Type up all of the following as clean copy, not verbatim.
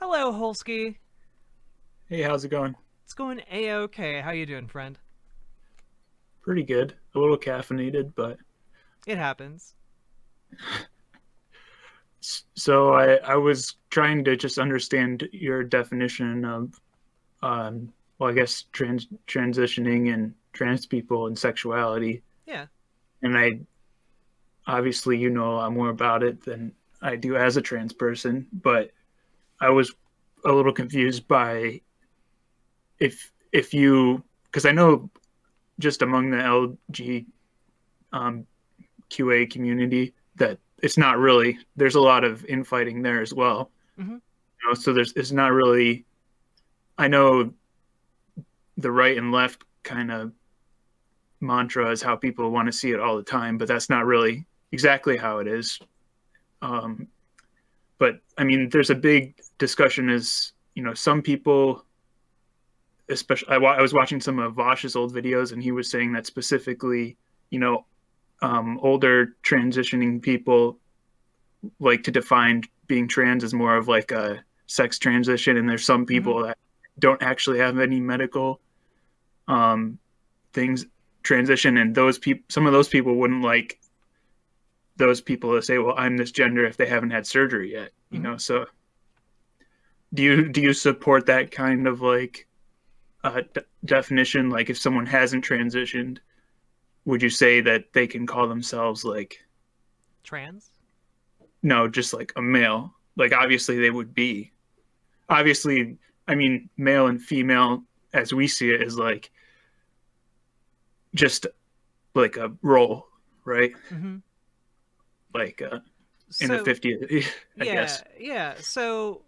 Hello, Holsky. Hey, how's it going? It's going a-okay. How you doing, friend? Pretty good. A little caffeinated, but It happens. so I was trying to just understand your definition of well, I guess transitioning and trans people and sexuality. Yeah. And I obviously you know a lot more about it than I do as a trans person, but I was a little confused by if you because I know just among the LG QA community that it's not really there's a lot of infighting there as well. hmm So there's it's not really I know the right and left kind of mantra is how people want to see it all the time, but that's not really exactly how it is. Um, but I mean, there's a big discussion as some people, especially I was watching some of Vosh's old videos, and he was saying that specifically, you know, older transitioning people like to define being trans as more of like a sex transition, and there's some hmm people that don't actually have any medical um, things transition, and those people, some of those people wouldn't like those people to say, "Well, I'm this gender" if they haven't had surgery yet. hmm So do you support that kind of like definition? Like, if someone hasn't transitioned, would you say that they can call themselves like Trans? no, just like a male? Like, obviously they would be. Obviously, I mean, male and female, as we see it, is like just like a role, right? hmm Like in the So, 50s, I yeah, guess. yeah. So,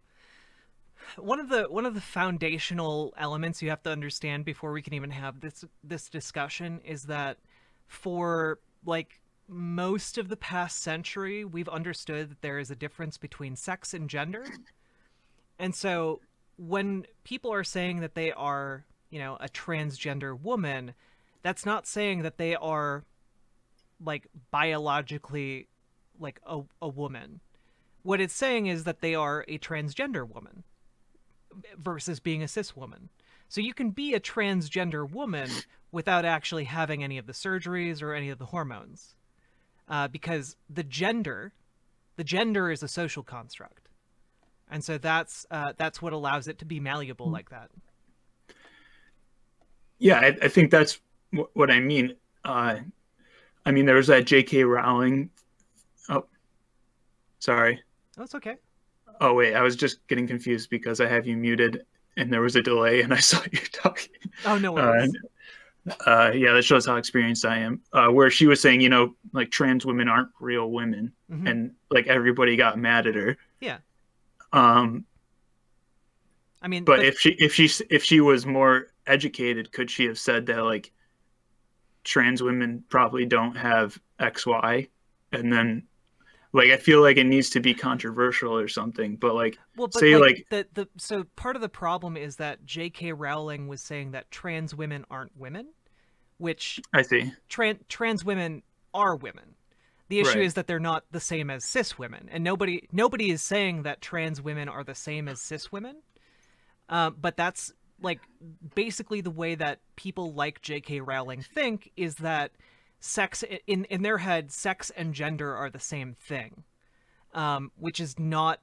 one of the foundational elements you have to understand before we can even have this discussion is that for like most of the past century, we've understood that there is a difference between sex and gender. And so when people are saying that they are, a transgender woman, that's not saying that they are like biologically like a woman. What it's saying is that they are a transgender woman versus being a cis woman. So you can be a transgender woman without actually having any of the surgeries or any of the hormones, because the gender is a social construct, and so that's what allows it to be malleable like that. Yeah, I think that's what I mean. I mean, there was that J.K. Rowling. Oh, sorry. That's okay. Oh, wait, I was just getting confused because I have you muted and there was a delay and I saw you talking. Oh, no Uh, worries. yeah, that shows how experienced I am. Where she was saying, like trans women aren't real women, hmm and like everybody got mad at her. Yeah, Um, I mean, but but if she was more educated, could she have said that like trans women probably don't have XY, and then like I feel like it needs to be controversial or something. But like well, but say like like the so part of the problem is that J.K. Rowling was saying that trans women aren't women, which I see, trans women are women. The issue right. is that they're not the same as cis women, and nobody is saying that trans women are the same as cis women. But that's like basically the way that people like J.K. Rowling think, is that sex in their head, sex and gender are the same thing, which is not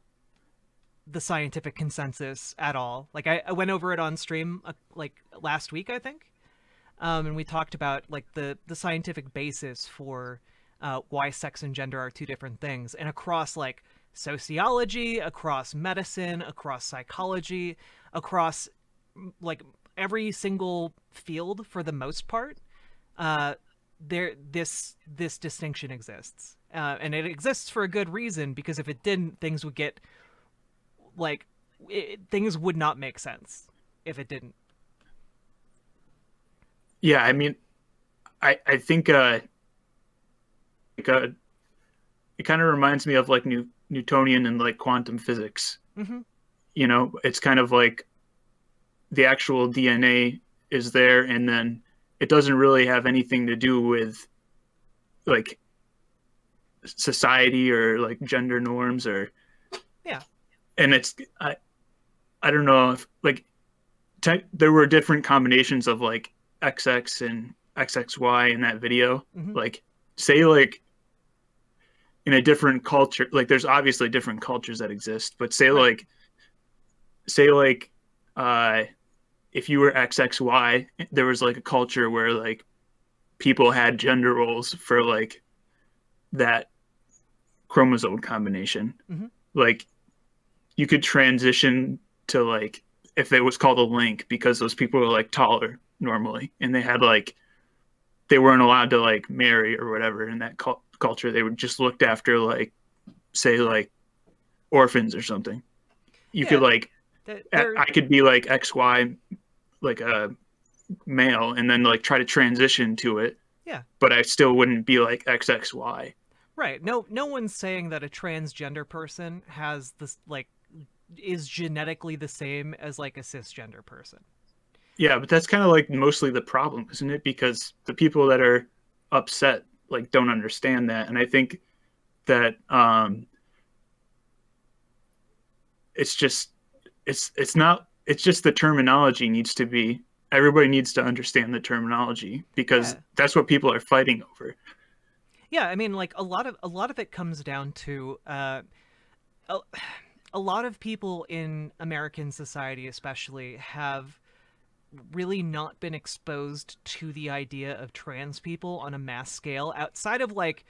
the scientific consensus at all. Like I went over it on stream like last week, I think, and we talked about like the scientific basis for why sex and gender are two different things, and across like sociology, across medicine, across psychology, across like every single field for the most part, uh, this distinction exists, and it exists for a good reason, because if it didn't, things would get like things would not make sense if it didn't. Yeah, I mean, I think like, it kind of reminds me of like Newtonian and like quantum physics. hmm It's kind of like the actual DNA is there, and then it doesn't really have anything to do with like society or like gender norms or Yeah. and it's I, I don't know if like there were different combinations of like XX and XXY in that video. Hmm. Like say like in a different culture, like there's obviously different cultures that exist, but Right. say like uh if you were XXY, there was like a culture where like people had gender roles for like that chromosome combination. Hmm. Like you could transition to like if it was called a link because those people were like taller normally and they had like they weren't allowed to like marry or whatever in that culture. They were just looked after like say like orphans or something. You could Yeah. like There. I could be like XY like a male and then like try to transition to it, Yeah. but I still wouldn't be like XXY. Right. No. No one's saying that a transgender person has this like is genetically the same as like a cisgender person. Yeah, but that's kind of like mostly the problem, isn't it? Because the people that are upset like don't understand that, and I think that it's just it's not it's just the terminology needs to be everybody needs to understand the terminology because Yeah. that's what people are fighting over. Yeah. I mean, like a lot of it comes down to a, a lot of people in American society, especially, have really not been exposed to the idea of trans people on a mass scale outside of like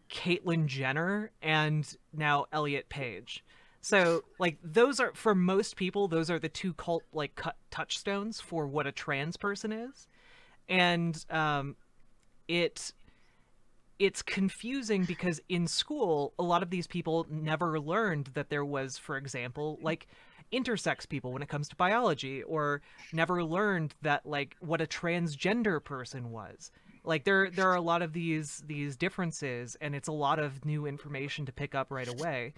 Caitlyn Jenner and now Elliot Page. So, like, those are for most people, those are the two cult like cut touchstones for what a trans person is, and it it's confusing because in school, a lot of these people never learned that there was, for example, like intersex people when it comes to biology, or never learned that like what a transgender person was. Like there are a lot of these differences, and it's a lot of new information to pick up right away.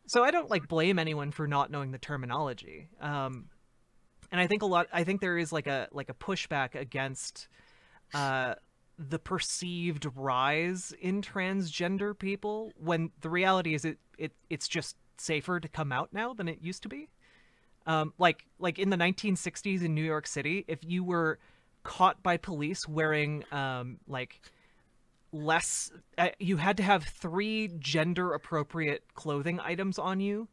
So I don't like blame anyone for not knowing the terminology. And I think there is like a pushback against uh the perceived rise in transgender people when the reality is it's just safer to come out now than it used to be. Like in the 1960s in New York City, if you were caught by police wearing like less you had to have 3 gender appropriate clothing items on you,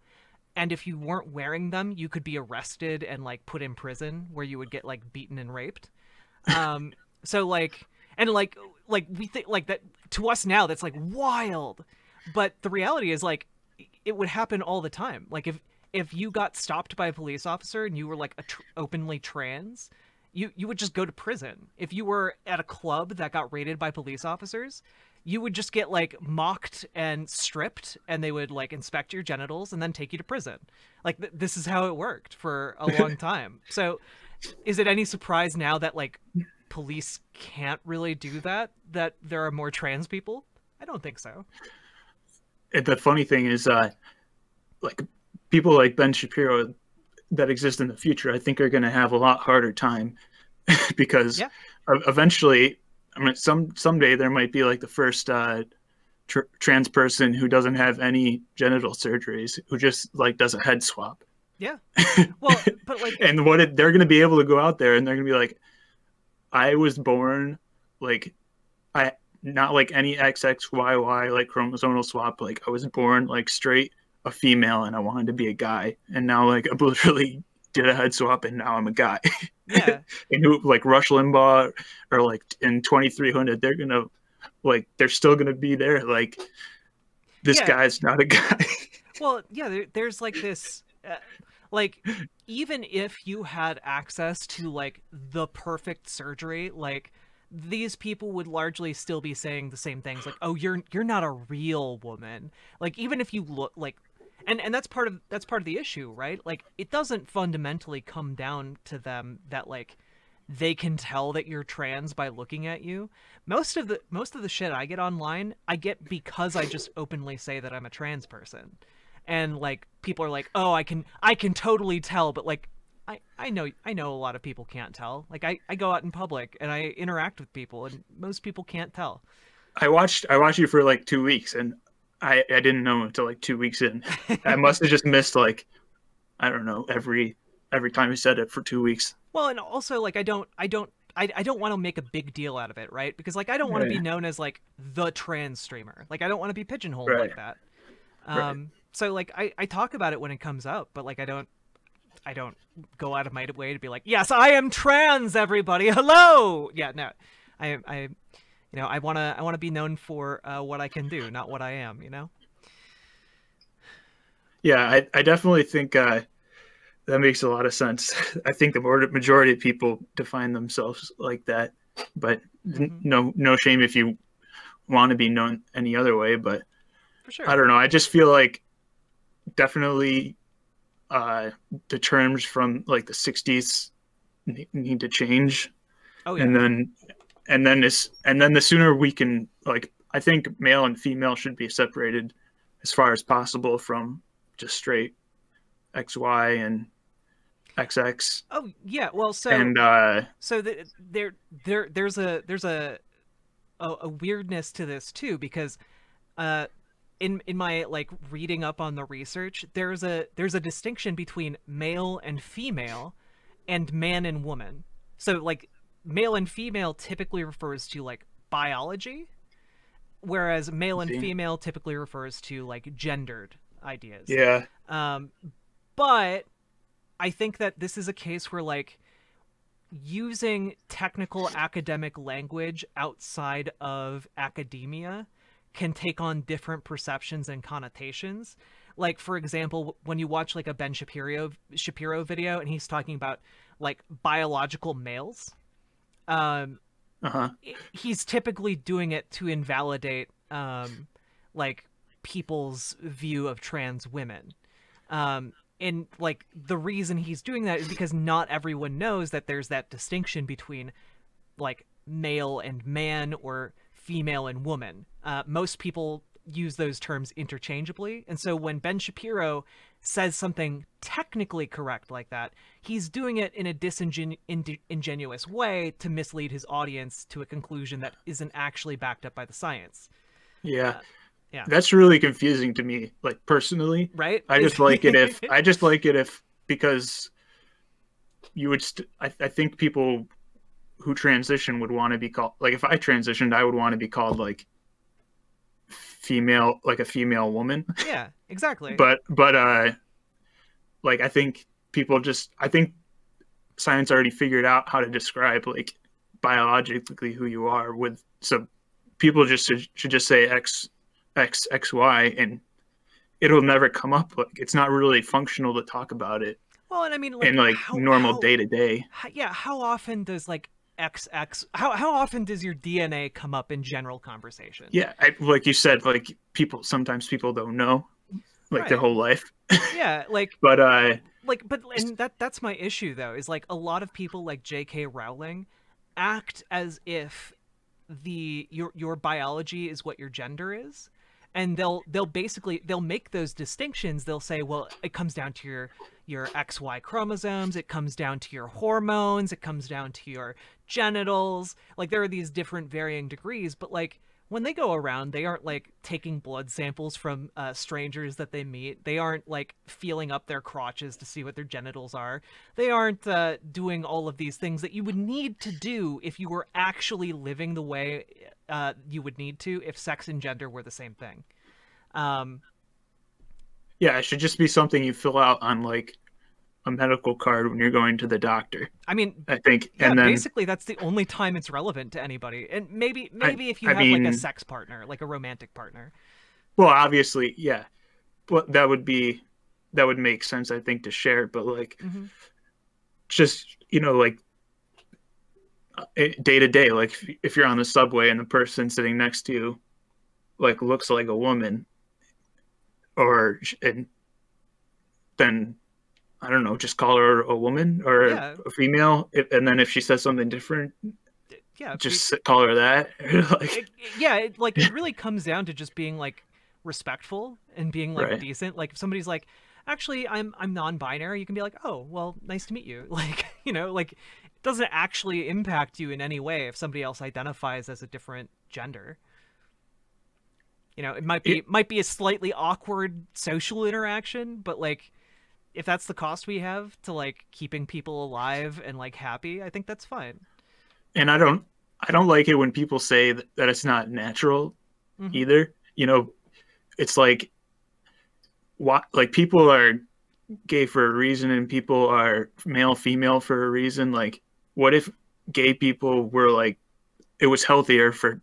and if you weren't wearing them you could be arrested and like put in prison where you would get like beaten and raped. um so like and like we think like that to us now that's like wild, but the reality is like it would happen all the time. Like if you got stopped by a police officer and you were like openly trans, you would just go to prison. If you were at a club that got raided by police officers, you would just get like mocked and stripped, and they would like inspect your genitals and then take you to prison. Like this is how it worked for a long time. So is it any surprise now that like police can't really do that, that there are more trans people? I don't think so. And the funny thing is, like people like Ben Shapiro that exist in the future, I think are going to have a lot harder time because Yeah. eventually, I mean, someday there might be like the first trans person who doesn't have any genital surgeries, who just like does a head swap. Yeah. Well, but like And they're going to be able to go out there and they're going to be like, I was born like I not like any XXYY like chromosomal swap. Like I was born like straight a female and I wanted to be a guy, and now like I literally did a head swap and now I'm a guy. yeah. And who like Rush Limbaugh or like in 2300, they're gonna like they're still gonna be there. Like this Yeah. guy's not a guy. Well, yeah, there's like this like even if you had access to like the perfect surgery, like these people would largely still be saying the same things like, "Oh, you're not a real woman." Like even if you look like and that's part of the issue, right? Like it doesn't fundamentally come down to them that like they can tell that you're trans by looking at you. Most of the shit I get online, I get because I just openly say that I'm a trans person. And like people are like, "Oh, I can totally tell," but like I know a lot of people can't tell. Like I go out in public and I interact with people and most people can't tell. I watched you for like 2 weeks and I didn't know until like 2 weeks in. I must have just missed like I don't know every time he said it for 2 weeks. Well, and also like I don't want to make a big deal out of it, right? Because like I don't want to be Right, known as like the trans streamer. Like I don't want to be pigeonholed right, like that. right. So like I talk about it when it comes up, but like I don't go out of my way to be like, yes, I am trans, everybody. Hello. Yeah, no, I you know, I wanna be known for what I can do, not what I am. You know. Yeah, I definitely think that makes a lot of sense. I think the majority of people define themselves like that, but Mm-hmm. no shame if you want to be known any other way. But For I sure. don't know. I just feel like definitely the terms from like the '60s need to change, Oh and yeah. then the sooner we can, like, I think male and female should be separated as far as possible from just straight XY and XX. Oh yeah. Well, And so there's a weirdness to this too because uh in my like reading up on the research there's a distinction between male and female and man and woman. So like male and female typically refers to like biology, whereas male and see, female typically refers to like gendered ideas. yeah, um but I think that this is a case where like using technical academic language outside of academia can take on different perceptions and connotations. Like for example, when you watch like a Ben Shapiro video and he's talking about like biological males, um uh-huh, he's typically doing it to invalidate like people's view of trans women. And like the reason he's doing that is because not everyone knows that there's that distinction between like male and man or female and woman. Most people use those terms interchangeably, and so when Ben Shapiro says something technically correct like that, he's doing it in a disingenuous way to mislead his audience to a conclusion that isn't actually backed up by the science. yeah. Uh, yeah. That's really confusing to me. Like personally, Right. I just like it if because you would. I think people who transition would want to be called, like, if I transitioned, I would want to be called like female, like a female woman. Yeah. Exactly. But like I think science already figured out how to describe like biologically who you are with, so people just should just say XY, and it'll never come up. Like, it's not really functional to talk about it Well, and I mean, in like, like normal day to day. yeah, how often does like XX, how often does your DNA come up in general conversation? Yeah, like you said, like sometimes people don't know like their Right. whole life. Yeah, But but and that's my issue though, is like a lot of people like J.K. Rowling act as if your biology is what your gender is, and they'll basically they'll make those distinctions. They'll say, well, it comes down to your XY chromosomes, it comes down to your hormones, it comes down to your genitals. Like there are these different varying degrees, but like when they go around, they aren't like taking blood samples from strangers that they meet. They aren't like feeling up their crotches to see what their genitals are. They aren't doing all of these things that you would need to do if you were actually living the way you would need to if sex and gender were the same thing. Um, yeah, it should just be something you fill out on like a medical card when you're going to the doctor, I mean, I think. yeah, And then basically that's the only time it's relevant to anybody. And maybe I if you I have like a mean, sex partner, like a romantic partner. well, obviously, yeah, but that would make sense, I think, to share. But like, Hmm. just, like day to day, like if you're on the subway and the person sitting next to you like looks like a woman, and then I don't know, just call her a woman or Yeah, a female, and then if she says something different, yeah. just call her that. Like, Yeah, like it really comes down to just being like respectful and being like right. decent. Like if somebody's like, actually, I'm non-binary, you can be like, oh, well, nice to meet you. Like like it doesn't actually impact you in any way if somebody else identifies as a different gender. It might It, be a slightly awkward social interaction, but like if that's the cost we have to like keeping people alive and like happy, I think that's fine. And I don't like it when people say that it's not natural Hmm. either. It's like what like people are gay for a reason and people are male female for a reason. Like, what if gay people were like it was healthier for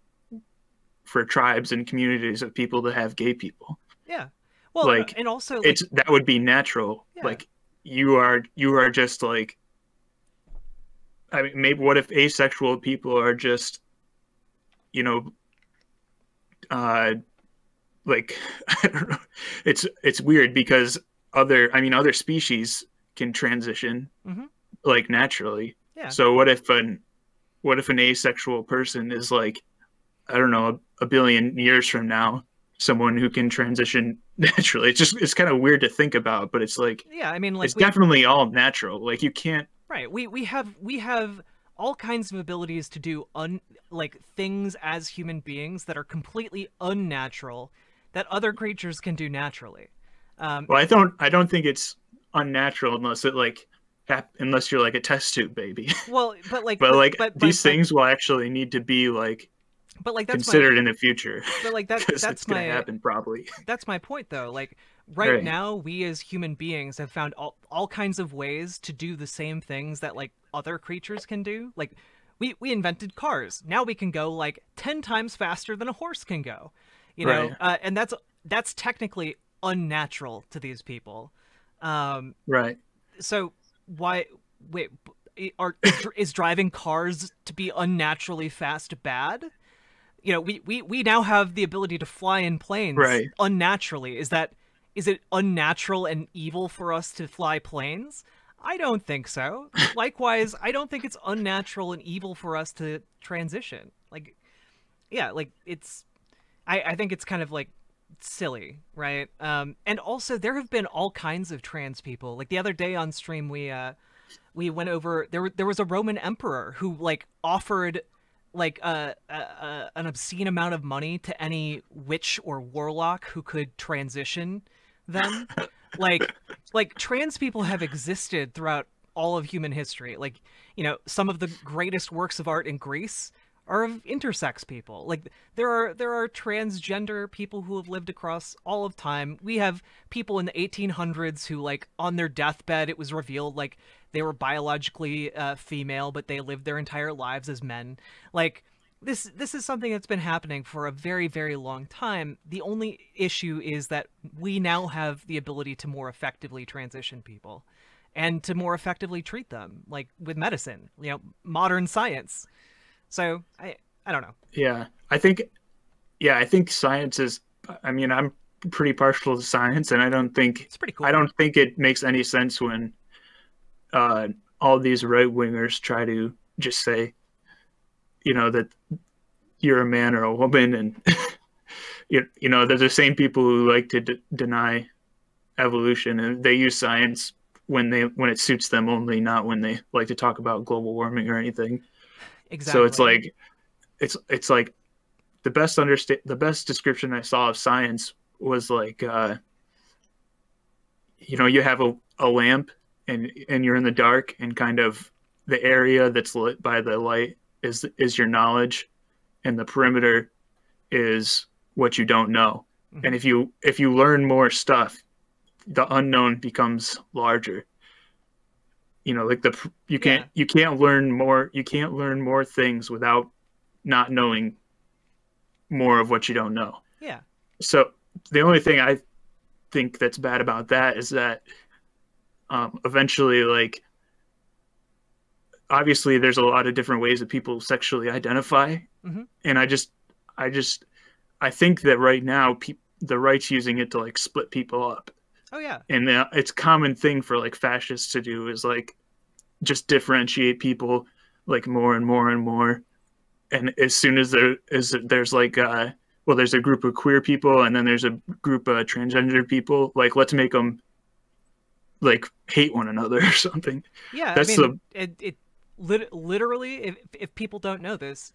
tribes and communities of people to have gay people? Yeah. Well, Like, and also like it's that would be natural. yeah. Like, you are just like, I mean, maybe what if asexual people are just, you know, uh, like I don't know. It's weird because other species can transition Hmm. like naturally. Yeah. So what if an asexual person is like, I don't know, a billion years from now, someone who can transition naturally? It's kind of weird to think about, but it's like Yeah, I mean like it's we definitely all natural. Like, you can't. right. We have all kinds of abilities to do like things as human beings that are completely unnatural that other creatures can do naturally. Um, Well, I don't think it's unnatural unless it like unless you're like a test tube baby. well, but like, But like but these things will actually need to be like but like considered in the future but like because it's that's gonna my happen probably. that's my point though. Like right Right. now, we as human beings have found all kinds of ways to do the same things that like other creatures can do. Like we invented cars. Now we can go like 10 times faster than a horse can go. Right. And that's technically unnatural to these people. Um, Right. so why wait is driving cars to be unnaturally fast bad? We now have the ability to fly in planes Right. unnaturally. Is it unnatural and evil for us to fly planes? I don't think so. Likewise, I don't think it's unnatural and evil for us to transition. Like, yeah, like I think it's kind of like silly, right? And also there have been all kinds of trans people. Like the other day on stream, we went over there was a Roman emperor who like offered like an obscene amount of money to any witch or warlock who could transition them. Like trans people have existed throughout all of human history. Like, some of the greatest works of art in Greece are of intersex people. Like there are transgender people who have lived across all of time. We have people in the 1800s who like on their deathbed it was revealed like they were biologically female, but they lived their entire lives as men. Like this is something that's been happening for a very, very long time. The only issue is that we now have the ability to more effectively transition people and to more effectively treat them, like with medicine, modern science. So I don't know. Yeah. I think science is. I mean, I'm pretty partial to science, and I don't think It's pretty I cool. don't think it makes any sense when all these right wingers try to just say, that you're a man or a woman, and they're the same people who like to deny evolution, and they use science when it suits them only, not when they like to talk about global warming or anything. So it's Exactly. like it's like the best description I saw of science was like you have a lamp and you're in the dark, and kind of the area that's lit by the light is your knowledge, and the perimeter is what you don't know. Hmm. And if you learn more stuff, the unknown becomes larger. Like Yeah. you can't learn more things without not knowing more of what you don't know. Yeah. So the only thing I think that's bad about that is that eventually, like, obviously there's a lot of different ways that people sexually identify, Hmm. and I think that right now the right's using it to like split people up, Oh yeah. and it's a common thing for like fascists to do is like just differentiate people like more and more and more. And as soon as there's like well, there's a group of queer people and then there's a group of transgender people, like let's make them like hate one another or something. Yeah. I That's mean, the literally, if people don't know this,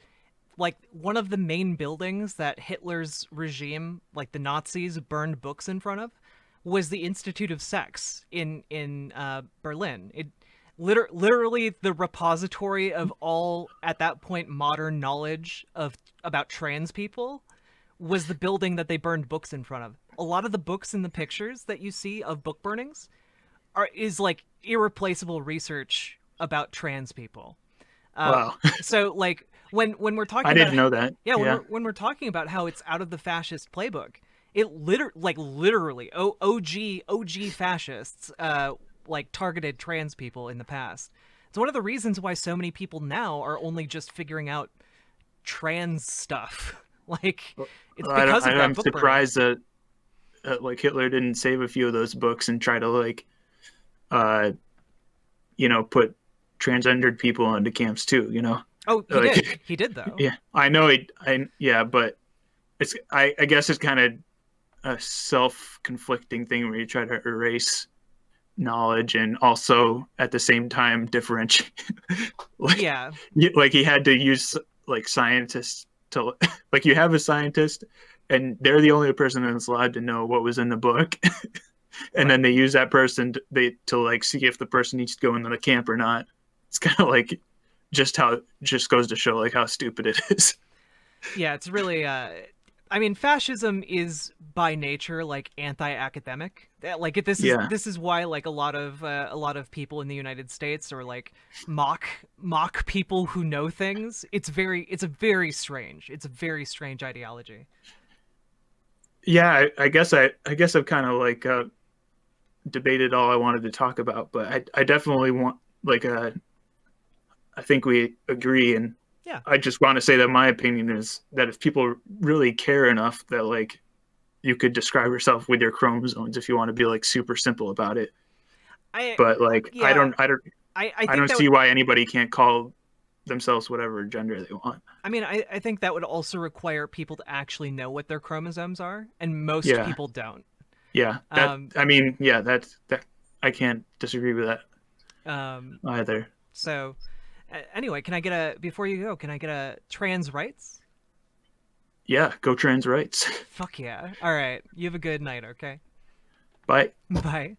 like one of the main buildings that Hitler's regime, like the Nazis, burned books in front of was the Institute of Sex in Berlin. It literally the repository of all, at that point, modern knowledge of about trans people was the building that they burned books in front of. A lot of the books in the pictures that you see of book burnings is like irreplaceable research about trans people. Wow. So like when we're talking I didn't know that. Yeah, when we're talking about how it's out of the fascist playbook, it literally OG fascists like targeted trans people in the past. It's one of the reasons why so many people now are only just figuring out trans stuff. Like it's because of that I'm book surprised that like Hitler didn't save a few of those books and try to like put transgendered people into camps too, Oh, he did though. Yeah, I know but I guess it's kind of a self-conflicting thing where you try to erase knowledge and also at the same time differentiate. Like he had to use like scientists to like, you have a scientist and they're the only person that's allowed to know what was in the book. And then they use that person to like see if the person needs to go into the camp or not. It's kind of like just goes to show like how stupid it is. Yeah, it's really I mean, fascism is by nature like anti-academic. Like this is why like a lot of people in the United States are like mock people who know things. It's a very strange ideology. Yeah, I guess I've kind of like debated all I wanted to talk about, but I definitely want like I think we agree, and yeah, I just want to say that my opinion is that if people really care enough, that like you could describe yourself with your chromosomes if you want to be like super simple about it. But like I don't see why anybody can't call themselves whatever gender they want. I mean, I think that would also require people to actually know what their chromosomes are, and most people don't. Yeah, that I can't disagree with that either. So, anyway, before you go, can I get a trans rights? Yeah, go trans rights. Fuck yeah. All right. You have a good night, okay? Bye. Bye.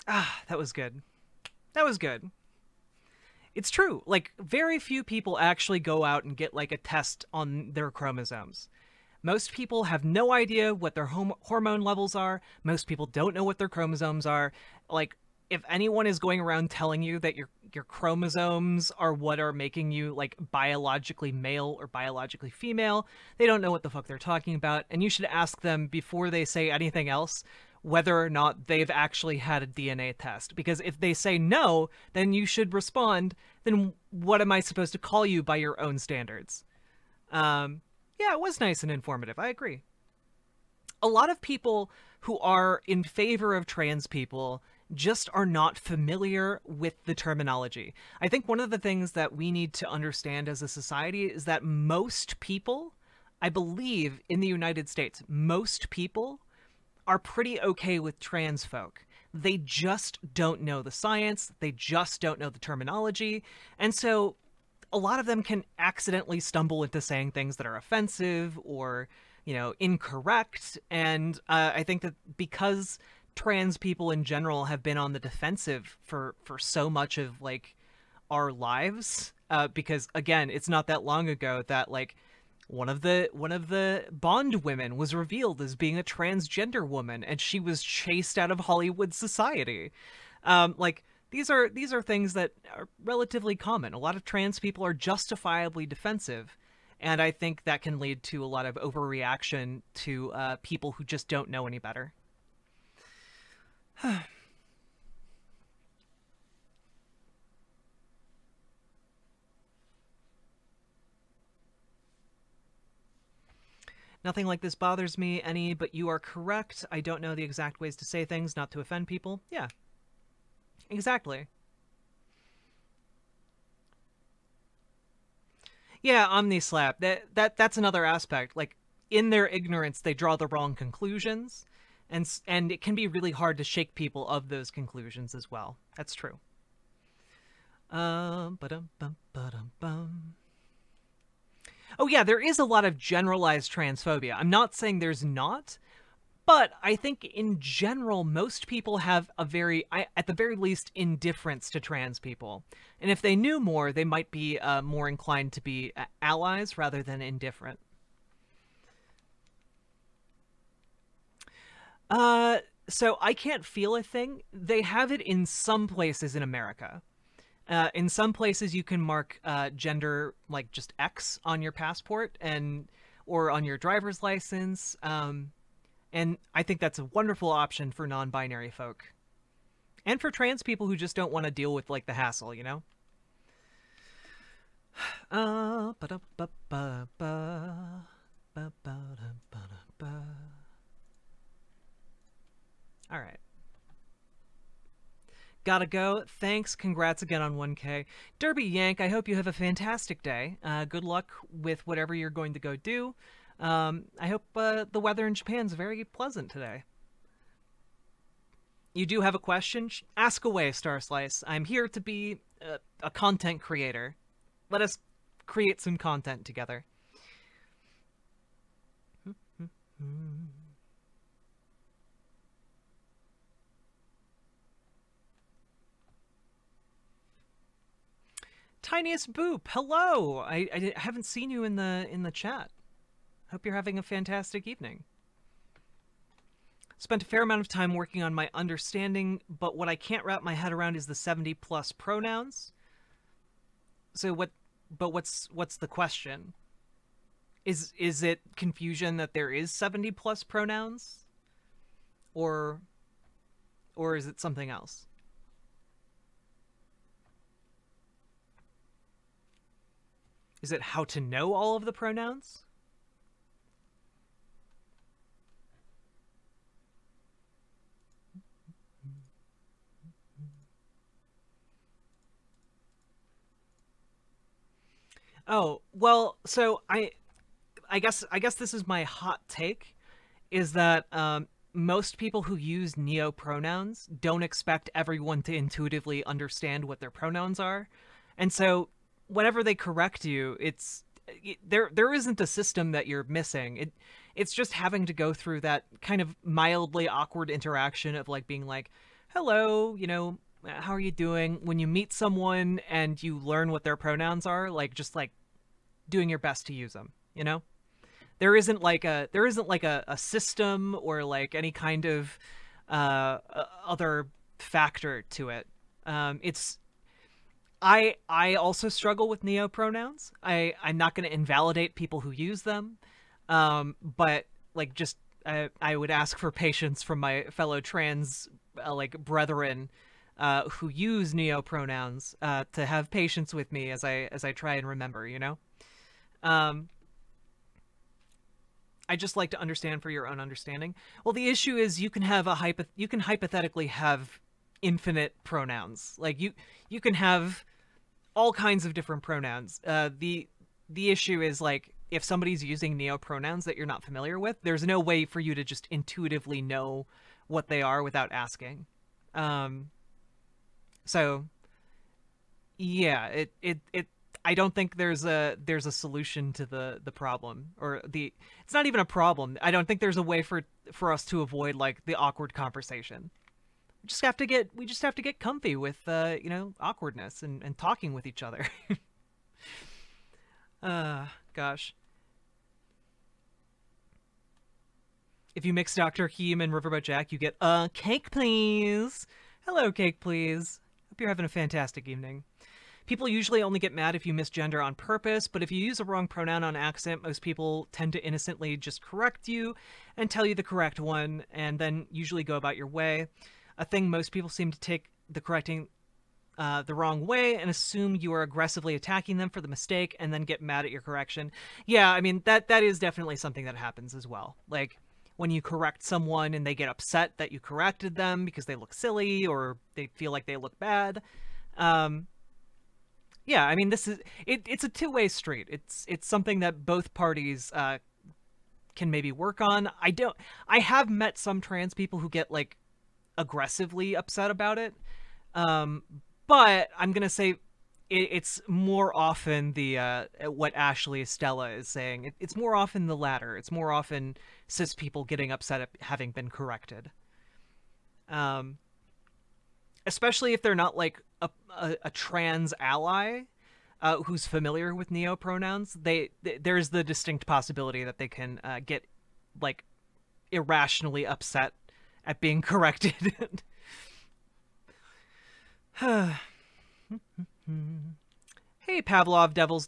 Ah, that was good. That was good. It's true. Like, very few people actually go out and get, like, a test on their chromosomes. Most people have no idea what their hormone levels are. Most people don't know what their chromosomes are. Like, if anyone is going around telling you that your chromosomes are what are making you like biologically male or biologically female, they don't know what the fuck they're talking about, and you should ask them before they say anything else whether or not they've actually had a DNA test. Because if they say no, then you should respond, then what am I supposed to call you by your own standards? Yeah, it was nice and informative. I agree. A lot of people who are in favor of trans people just are not familiar with the terminology. I think one of the things that we need to understand as a society is that most people, I believe in the United States, most people are pretty okay with trans folk. They just don't know the science, they just don't know the terminology, and so a lot of them can accidentally stumble into saying things that are offensive or, incorrect, and I think that because trans people in general have been on the defensive for so much of like our lives, because again, it's not that long ago that like one of the Bond women was revealed as being a transgender woman, and she was chased out of Hollywood society. Like these are things that are relatively common. A lot of trans people are justifiably defensive, and I think that can lead to a lot of overreaction to people who just don't know any better. Nothing like this bothers me any, but you are correct. I don't know the exact ways to say things not to offend people. Yeah. Exactly. Yeah, Omnislap. That's another aspect. Like, in their ignorance, they draw the wrong conclusions. And it can be really hard to shake people of those conclusions as well. That's true. Oh yeah, there is a lot of generalized transphobia. I'm not saying there's not, But I think in general, most people have at the very least, indifference to trans people. And if they knew more, they might be more inclined to be allies rather than indifferent. So I can't feel a thing. They have it in some places in America. In some places, you can mark gender like just X on your passport or on your driver's license. And I think that's a wonderful option for non-binary folk. And for trans people who just don't want to deal with, like, the hassle, you know? Alright. Gotta go. Thanks. Congrats again on 1K. Derby Yank, I hope you have a fantastic day. Good luck with whatever you're going to go do. I hope the weather in Japan's very pleasant today. You do have a question? Ask away, Star Slice. I'm here to be a content creator. Let us create some content together. Tiniest Boop, hello! I haven't seen you in the chat. Hope you're having a fantastic evening. Spent a fair amount of time working on my understanding, but what I can't wrap my head around is the 70+ pronouns. So what's the question? Is it confusion that there is 70+ pronouns? Or is it something else? Is it how to know all of the pronouns? Oh, well, so I guess this is my hot take, is that most people who use neo-pronouns don't expect everyone to intuitively understand what their pronouns are. And so whenever they correct you, there isn't a system that you're missing. It's just having to go through that kind of mildly awkward interaction of like being like, hello, you know, how are you doing? When you meet someone and you learn what their pronouns are, like just like doing your best to use them, you know? There isn't like a system or like any kind of other factor to it. I also struggle with neo-pronouns. I'm not going to invalidate people who use them, but like just I would ask for patience from my fellow trans like brethren who use neo-pronouns to have patience with me as I try and remember, you know? I just like to understand for your own understanding. Well, the issue is you can have you can hypothetically have infinite pronouns. Like you can have all kinds of different pronouns. The issue is like if somebody's using neo-pronouns that you're not familiar with, there's no way for you to just intuitively know what they are without asking. So yeah, I don't think there's a solution to the problem, or it's not even a problem. I don't think there's a way for us to avoid like the awkward conversation. We just have to get comfy with you know, awkwardness and talking with each other. Gosh. If you mix Dr. Heem and Riverboat Jack, you get cake please. Hello, cake please. Hope you're having a fantastic evening. People usually only get mad if you misgender on purpose, but if you use a wrong pronoun on accident, most people tend to innocently just correct you and tell you the correct one, and then usually go about your way. A thing most people seem to take the correcting the wrong way and assume you are aggressively attacking them for the mistake and then get mad at your correction. Yeah, I mean, that is definitely something that happens as well. Like, when you correct someone and they get upset that you corrected them because they look silly or they feel like they look bad. Yeah, I mean, it's a two-way street. It's something that both parties can maybe work on. I have met some trans people who get like aggressively upset about it. But I'm gonna say it's more often the what Ashley Estella is saying. It's more often the latter. It's more often cis people getting upset at having been corrected. Especially if they're not like a trans ally who's familiar with neopronouns. There's the distinct possibility that they can get like irrationally upset at being corrected. Hey, Pavlov's Devil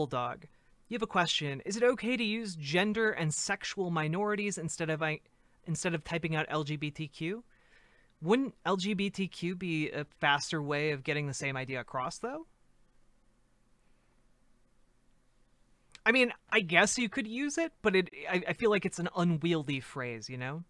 Dog. You have a question. Is it okay to use gender and sexual minorities instead of typing out LGBTQ? Wouldn't LGBTQ be a faster way of getting the same idea across, though? I mean, I guess you could use it, but I feel like it's an unwieldy phrase, you know?